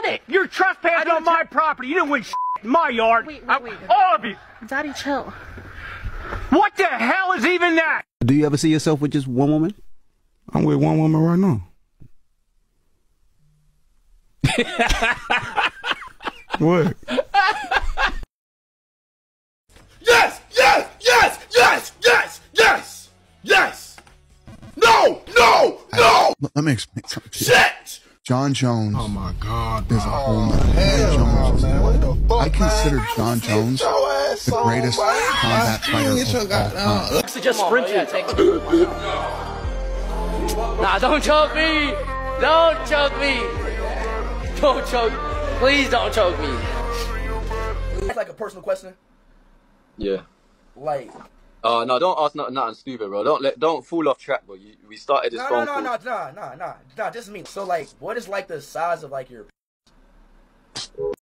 it. You're trespassing on my property. You didn't win in my yard. Wait. All of you. Daddy, chill. What the hell is even that? Do you ever see yourself with just one woman? I'm with one woman right now. What? Yes! No! Let me explain something to you. Shit! John Jones. Oh my God. There's a whole Jones. I consider John Jones the greatest combat fighter of all time. Just sprint it. Nah, don't choke me. Don't choke me. Don't choke. Please don't choke me. It's like a personal question. Yeah. Like. No, don't ask nothing stupid, bro. Don't fall off track, bro. We started this phone call. Nah. Just me. So like, what is like the size of like your